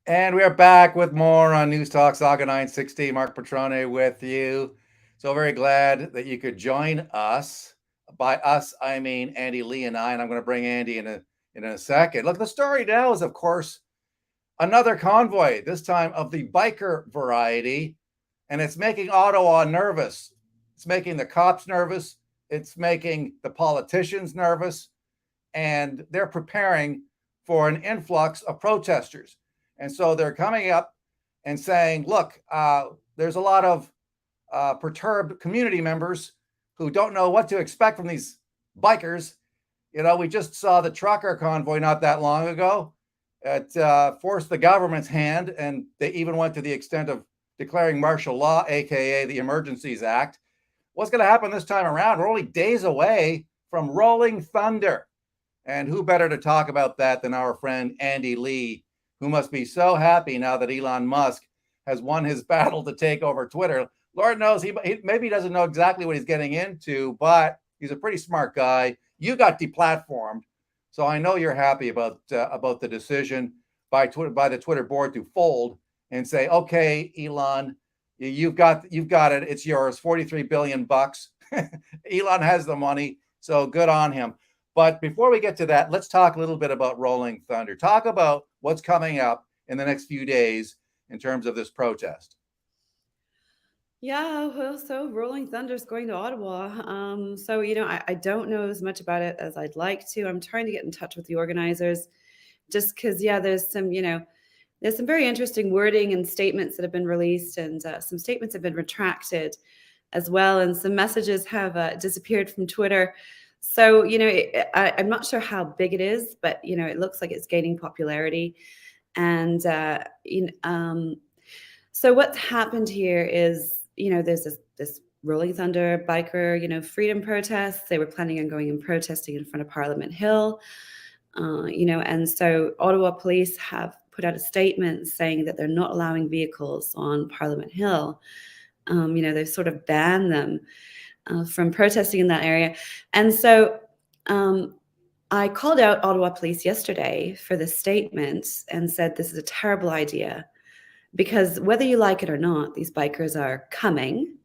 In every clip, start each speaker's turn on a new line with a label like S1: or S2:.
S1: And we are back with more on News Talk Saga 960. Mark Petrone with you. So very glad that you could join us. By us, I mean Andy Lee and I, and I'm going to bring Andy in a second. Look, the story now is, of course, another convoy, this time of the biker variety, and it's making Ottawa nervous. It's making the cops nervous. It's making the politicians nervous, and they're preparing for an influx of protesters. And so they're coming up and saying, look, there's a lot of perturbed community members who don't know what to expect from these bikers. You know, we just saw the trucker convoy not that long ago. It forced the government's hand, and they even went to the extent of declaring martial law, aka the Emergencies Act. What's going to happen this time around? We're only days away from rolling thunder. And who better to talk about that than our friend Andy Lee, who must be so happy now that Elon Musk has won his battle to take over Twitter. Lord knows he maybe doesn't know exactly what he's getting into, but he's a pretty smart guy. You got deplatformed, so I know you're happy about the decision by the Twitter board to fold and say, okay, Elon, you've got it. It's yours. 43 billion bucks. Elon has the money, so good on him. But before we get to that, let's talk a little bit about Rolling Thunder. Talk about what's coming up in the next few days in terms of this protest.
S2: Yeah, well, so Rolling Thunder's going to Ottawa. I don't know as much about it as I'd like to. I'm trying to get in touch with the organizers just because, yeah, there's some very interesting wording and statements that have been released, and some statements have been retracted as well, and some messages have disappeared from Twitter. So, I'm not sure how big it is, but, it looks like it's gaining popularity. And, so what's happened here is, there's this Rolling Thunder biker, freedom protests. They were planning on going and protesting in front of Parliament Hill, and so Ottawa police have put out a statement saying that they're not allowing vehicles on Parliament Hill. They've sort of banned them from protesting in that area. And so I called out Ottawa police yesterday for this statement and said this is a terrible idea because whether you like it or not, these bikers are coming.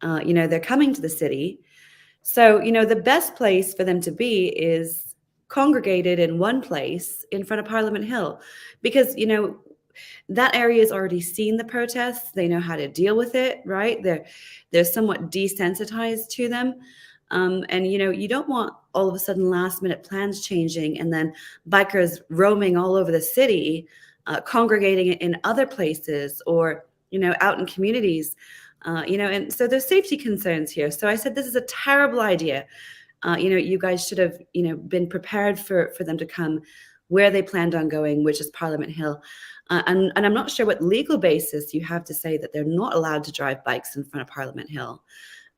S2: They're coming to the city. So, the best place for them to be is congregated in one place in front of Parliament Hill because, that area has already seen the protests. They know how to deal with it, right? They're somewhat desensitized to them. And you don't want all of a sudden last minute plans changing and then bikers roaming all over the city, congregating in other places or out in communities. And so there's safety concerns here. So I said this is a terrible idea. You guys should have been prepared for them to come where they planned on going, which is Parliament Hill. And I'm not sure what legal basis you have to say that they're not allowed to drive bikes in front of Parliament Hill.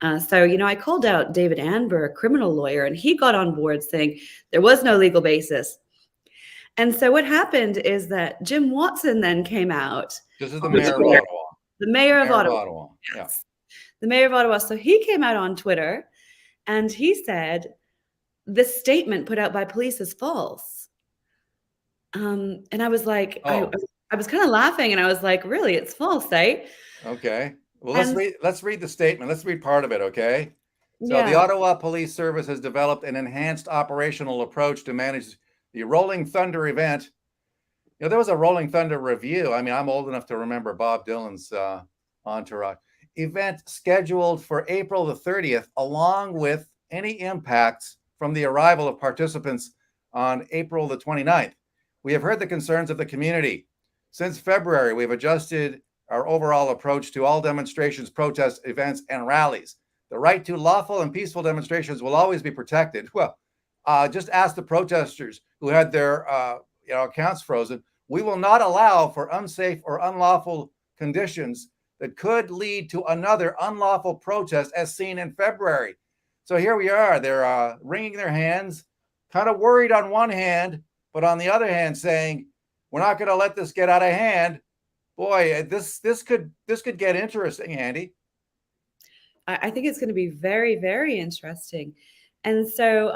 S2: I called out David Anber, a criminal lawyer, and he got on board saying there was no legal basis. And so what happened is that Jim Watson then came out.
S1: This is the mayor of Ottawa.
S2: The mayor of
S1: Mayor of
S2: Ottawa.
S1: Ottawa. Yeah.
S2: Yes. The mayor of Ottawa. So he came out on Twitter and he said this statement put out by police is false. And I was like, I was kind of laughing and I was like, really, it's false, eh?
S1: Okay. Well, let's read the statement. Let's read part of it, okay? So the
S2: Yeah.
S1: Ottawa Police Service has developed an enhanced operational approach to manage the Rolling Thunder event. You know, there was a Rolling Thunder review. I mean, I'm old enough to remember Bob Dylan's Entourage event scheduled for April the 30th, along with any impacts from the arrival of participants on April the 29th. We have heard the concerns of the community. Since February, we've adjusted our overall approach to all demonstrations, protests, events, and rallies. The right to lawful and peaceful demonstrations will always be protected. Well, just ask the protesters who had their accounts frozen. We will not allow for unsafe or unlawful conditions that could lead to another unlawful protest as seen in February. So here we are. They're wringing their hands, kind of worried on one hand, but on the other hand saying, we're not going to let this get out of hand. Boy, this could get interesting, Andy.
S2: I think it's going to be very, very interesting. And so,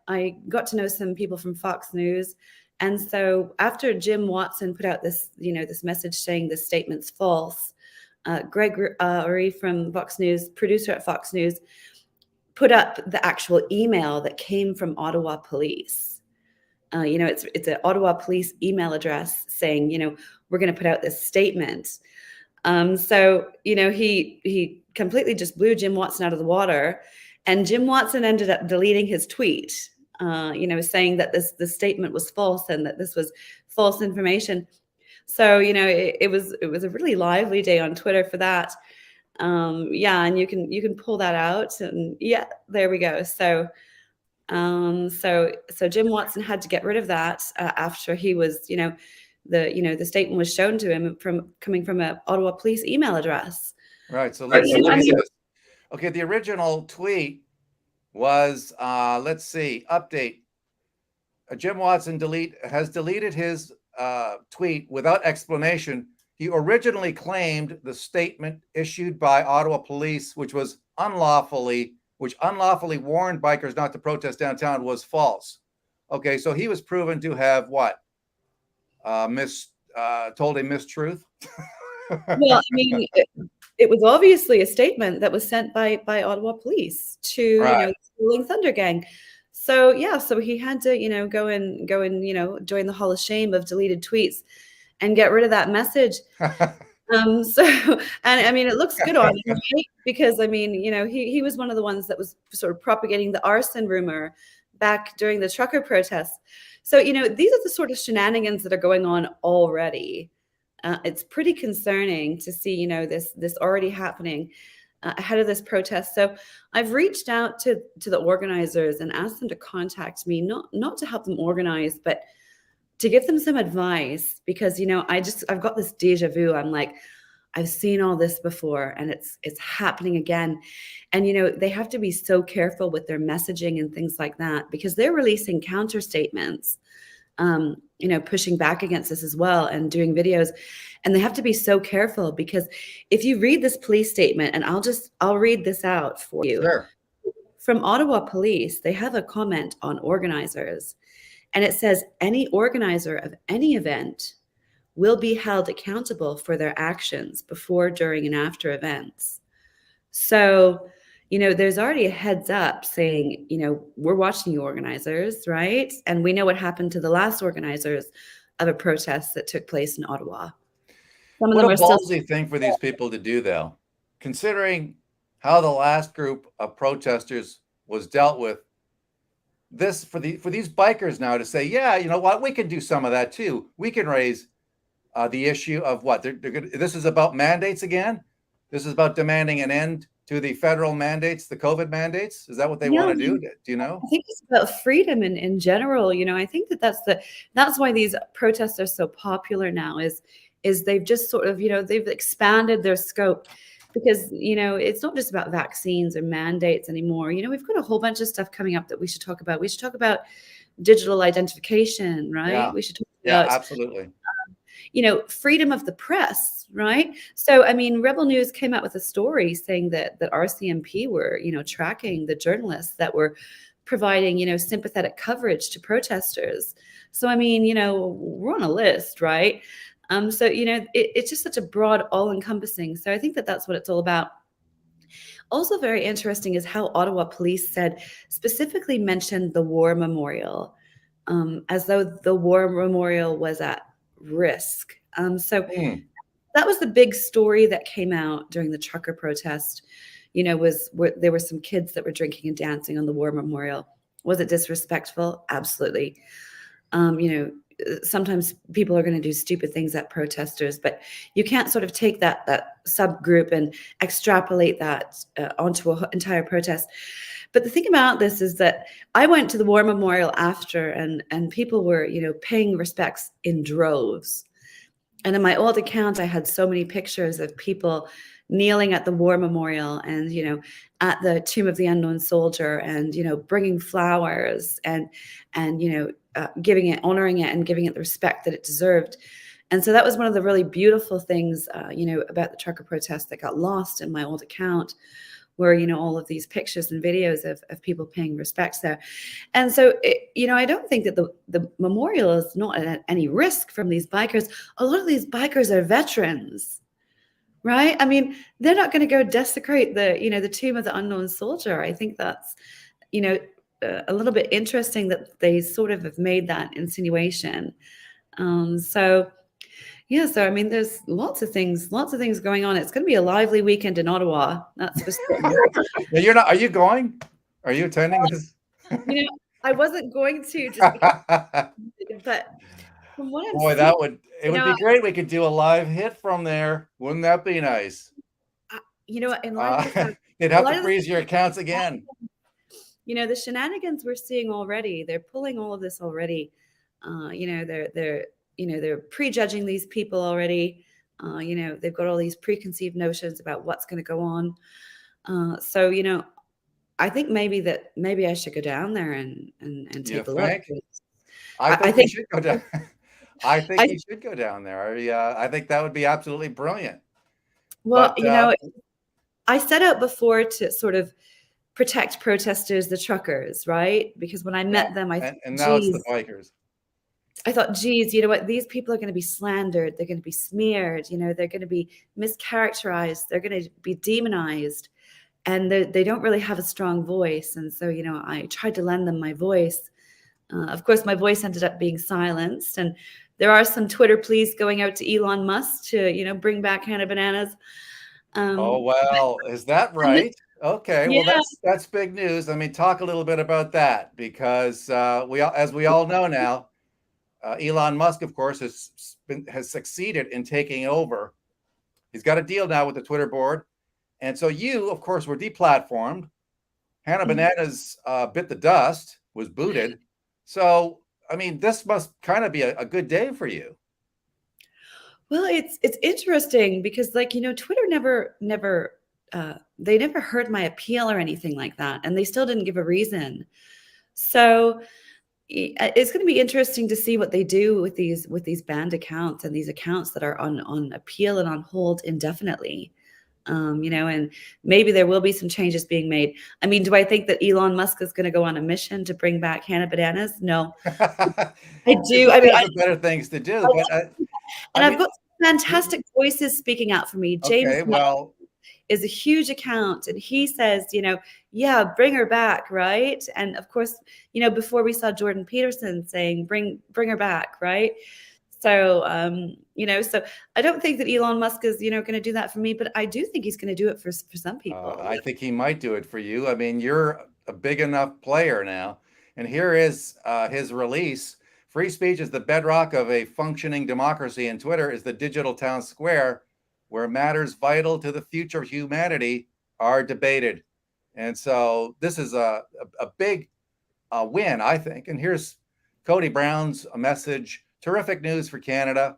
S2: I got to know some people from Fox News, And so after Jim Watson put out this, this message saying this statement's false, Greg Uri from Fox News, producer at Fox News, put up the actual email that came from Ottawa police. It's an Ottawa police email address saying, we're going to put out this statement. So, he completely just blew Jim Watson out of the water, and Jim Watson ended up deleting his tweet, saying that this statement was false and that this was false information. So, it was a really lively day on Twitter for that. And you can pull that out, and there we go. So Jim Watson had to get rid of that after he was, the statement was shown to him coming from an Ottawa police email address.
S1: Right. So let's look at this. Okay, the original tweet was let's see, update. Jim Watson has deleted his tweet without explanation. He originally claimed the statement issued by Ottawa police, which unlawfully warned bikers not to protest downtown, was false. Okay, so he was proven to have what? Told a mistruth.
S2: Well, I mean, it was obviously a statement that was sent by Ottawa police to the Rolling Thunder gang. So so he had to go and join the Hall of Shame of deleted tweets and get rid of that message. And I mean, it looks good on him, right? Because I mean, he was one of the ones that was sort of propagating the arson rumor back during the trucker protests. So these are the sort of shenanigans that are going on already. It's pretty concerning to see this already happening ahead of this protest. So I've reached out to the organizers and asked them to contact me, not to help them organize, but to give them some advice, because I've got this deja vu. I'm like, I've seen all this before, and it's happening again. And they have to be so careful with their messaging and things like that, because they're releasing counter statements, pushing back against this as well, and doing videos. And they have to be so careful, because if you read this police statement, and I'll read this out for you.
S1: Sure.
S2: From Ottawa Police, they have a comment on organizers. And it says, any organizer of any event will be held accountable for their actions before, during, and after events. So, there's already a heads up saying, we're watching you organizers, right? And we know what happened to the last organizers of a protest that took place in Ottawa.
S1: Some of them are ballsy thing for these people to do, though, considering how the last group of protesters was dealt with. This for these bikers now to say, yeah, you know what, we can do some of that too. We can raise the issue of what they're going. This is about mandates again. This is about demanding an end to the federal mandates, the COVID mandates. Is that what they want to do? Do you know?
S2: I think it's about freedom in general. I think that's why these protests are so popular now. Is they've just sort of they've expanded their scope. Because, it's not just about vaccines or mandates anymore. We've got a whole bunch of stuff coming up that we should talk about. We should talk about digital identification, right?
S1: Yeah.
S2: We should talk about,
S1: absolutely.
S2: Freedom of the press, right? So, I mean, Rebel News came out with a story saying that RCMP were, tracking the journalists that were providing, sympathetic coverage to protesters. So, I mean, we're on a list, right? So, it's just such a broad, all-encompassing. So I think that's what it's all about. Also very interesting is how Ottawa police specifically mentioned the war memorial, as though the war memorial was at risk. That was the big story that came out during the trucker protest, there were some kids that were drinking and dancing on the war memorial. Was it disrespectful? Absolutely. Sometimes people are going to do stupid things at protesters, but you can't sort of take that subgroup and extrapolate that onto an entire protest. But the thing about this is that I went to the war memorial after, and people were, paying respects in droves. And in my old account, I had so many pictures of people kneeling at the war memorial and, at the Tomb of the Unknown Soldier, and, bringing flowers and giving it, honoring it, and giving it the respect that it deserved. And so that was one of the really beautiful things, about the trucker protest that got lost in my old account, where, all of these pictures and videos of people paying respects there. And so, I don't think that the memorial is not at any risk from these bikers. A lot of these bikers are veterans, right? I mean, they're not going to go desecrate the tomb of the unknown soldier. I think that's, a little bit interesting that they sort of have made that insinuation. So I mean, there's lots of things going on. It's going to be a lively weekend in Ottawa. That's for certain.
S1: Yeah, you're not. Are you going? Are you attending this?
S2: I wasn't going to just because, but from what I'm
S1: Boy,
S2: seeing,
S1: it would be great. We could do a live hit from there. Wouldn't that be nice?
S2: in light of the fact,
S1: They'd have to freeze your accounts again.
S2: the shenanigans we're seeing already, they're pulling all of this already. They're prejudging these people already. They've got all these preconceived notions about what's going to go on. So I think maybe I should go down there and take a look.
S1: I think you should go down. I think you should go down there. I think that would be absolutely brilliant.
S2: Well, I set out before to sort of protect protesters, the truckers, right? Because when I met them, I thought,
S1: and now it's the bikers.
S2: I thought, geez, you know what? These people are going to be slandered. They're going to be smeared. They're going to be mischaracterized. They're going to be demonized. And they don't really have a strong voice. And so, I tried to lend them my voice. Of course, my voice ended up being silenced. And there are some Twitter pleas going out to Elon Musk to, bring back Hannah Bananas.
S1: Oh, well, is that right? Okay, well, that's big news. I mean, talk a little bit about that, because as we all know now, Elon Musk, of course, has succeeded in taking over. He's got a deal now with the Twitter board. And so you, of course, were deplatformed. Hannah Bananas bit the dust, was booted. So, I mean, this must kind of be a good day for you.
S2: Well, it's interesting because, Twitter never they never heard my appeal or anything like that, and they still didn't give a reason. So it's going to be interesting to see what they do with these banned accounts and these accounts that are on appeal and on hold indefinitely. And maybe there will be some changes being made. I mean, do I think that Elon Musk is going to go on a mission to bring back Hannah Bananas? No, I do. I mean, I have
S1: better things to do.
S2: I've got fantastic voices speaking out for me. James is a huge account, and he says, yeah, bring her back, right? And of course, before we saw Jordan Peterson saying, bring her back, right? So, so I don't think that Elon Musk is, going to do that for me, but I do think he's going to do it for some people.
S1: I think he might do it for you. I mean, you're a big enough player now. And here is his release. Free speech is the bedrock of a functioning democracy, and Twitter is the digital town square where matters vital to the future of humanity are debated. And so this is a big win, I think. And here's Cody Brown's message. Terrific news for Canada.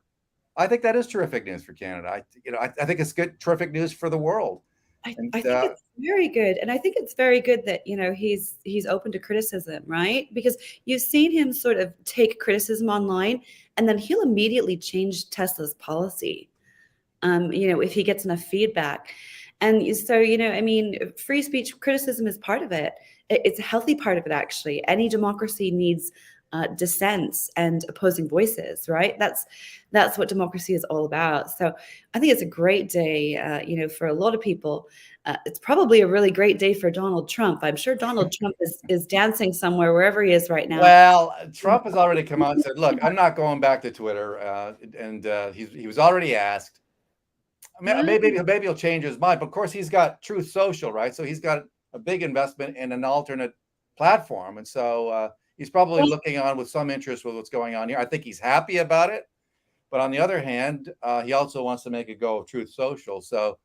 S1: I think that is terrific news for Canada. I think it's good, terrific news for the world.
S2: I think it's very good. And I think it's very good that, he's open to criticism, right? Because you've seen him sort of take criticism online, and then he'll immediately change Tesla's policy, if he gets enough feedback. And so, free speech criticism is part of it. It's a healthy part of it, actually. Any democracy needs dissents and opposing voices, right? That's what democracy is all about. So I think it's a great day, for a lot of people. It's probably a really great day for Donald Trump. I'm sure Donald Trump is dancing somewhere, wherever he is right now.
S1: Well, Trump has already come out and said, look, I'm not going back to Twitter. And he was already asked. Maybe he'll change his mind. But of course, he's got Truth Social, right? So he's got a big investment in an alternate platform. And so he's probably looking on with some interest with what's going on here. I think he's happy about it. But on the other hand, he also wants to make a go of Truth Social. So,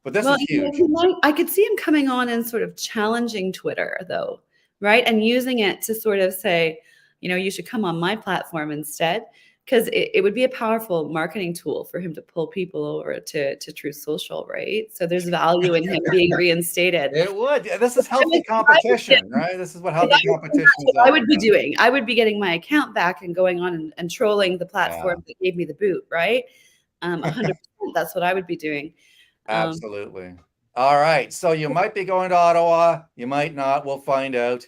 S1: but this is huge.
S2: I could see him coming on and sort of challenging Twitter, though, right? And using it to sort of say, you should come on my platform instead. Because it would be a powerful marketing tool for him to pull people over to Truth Social, right? So there's value in him being reinstated.
S1: It would. This is healthy competition, right? This is what healthy competition is all
S2: about. I would be doing. I would be getting my account back and going on and trolling the platform that gave me the boot, right? 100%. That's what I would be doing.
S1: Absolutely. All right. So you might be going to Ottawa. You might not. We'll find out.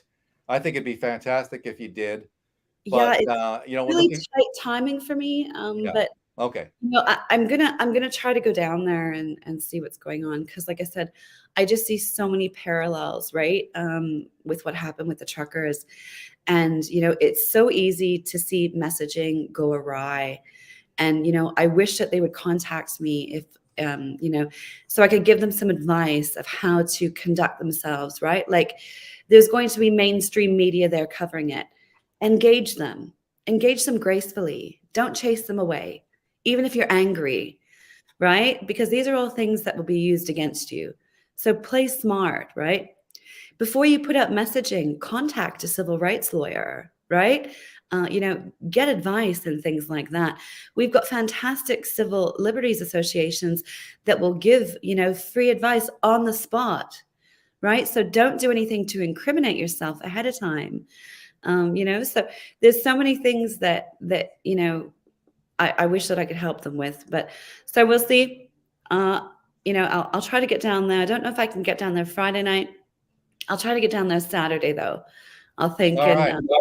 S1: I think it'd be fantastic if you did.
S2: Yeah,
S1: But
S2: it's
S1: we're
S2: really
S1: looking.
S2: tight timing for me,
S1: Yeah.
S2: but
S1: Okay.
S2: I'm gonna try to go down there and see what's going on because, like I said, I just see so many parallels, right, with what happened with the truckers, and it's so easy to see messaging go awry, and I wish that they would contact me if so I could give them some advice of how to conduct themselves, right? Like, there's going to be mainstream media there covering it. Engage them, engage them gracefully. Don't chase them away, even if you're angry, right? Because these are all things that will be used against you. So play smart, right? Before you put out messaging, contact a civil rights lawyer, right? Get advice and things like that. We've got fantastic civil liberties associations that will give, free advice on the spot, right? So don't do anything to incriminate yourself ahead of time. So there's so many things that I wish that I could help them with, but so we'll see. I'll try to get down there. I don't know if I can get down there Friday night. I'll try to get down there Saturday though. I'll think,
S1: All
S2: and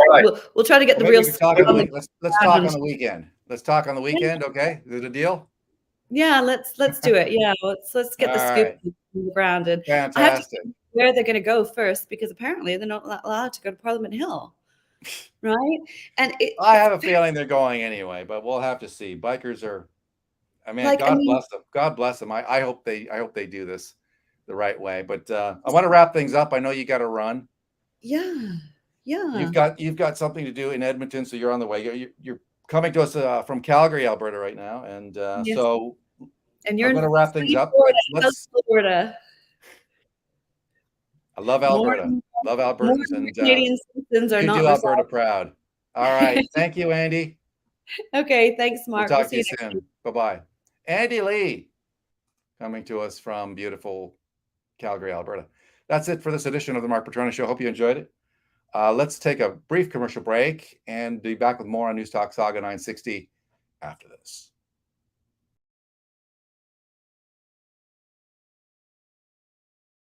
S1: right.
S2: we'll try to get
S1: Well,
S2: the
S1: maybe
S2: real
S1: we can talk
S2: scoop
S1: on the
S2: on the
S1: week. Let's talk
S2: ground.
S1: on the weekend. Let's talk on the
S2: Yeah,
S1: weekend. Okay. Is it a deal?
S2: yeah, let's do it. Yeah, let's
S1: All
S2: get the scoop
S1: right.
S2: on the ground, and I have to
S1: Fantastic.
S2: see where they're going to go first because apparently they're not allowed to go to Parliament Hill, right? And
S1: I
S2: it's
S1: have a feeling they're going anyway, but we'll have to see. Bikers are, I mean,
S2: like, I
S1: God
S2: mean,
S1: bless them. God bless them. I hope they do this the right way. But I want to wrap things up. I know you got to run.
S2: yeah,
S1: You've
S2: yeah,
S1: got something to do in Edmonton, so you're on the way. You're coming to us from Calgary, Alberta, right now, and
S2: yes.
S1: so
S2: And you're
S1: I'm
S2: in
S1: going to wrap things
S2: sunny
S1: up.
S2: Florida, South
S1: Let's.
S2: Florida.
S1: I love
S2: More
S1: Alberta. Love
S2: more
S1: Albertans, and
S2: Canadian citizens
S1: you
S2: are
S1: can
S2: not
S1: do Alberta
S2: residing.
S1: proud. All right. Thank you, Andy.
S2: Okay, thanks,
S1: We'll
S2: Mark. We'll
S1: talk to
S2: see
S1: you
S2: you next week.
S1: soon. Bye bye. Andy Lee coming to us from beautiful Calgary, Alberta. That's it for this edition of the Mark Petrona Show. Hope you enjoyed it. Let's take a brief commercial break and be back with more on News Talk Saga 960 after this.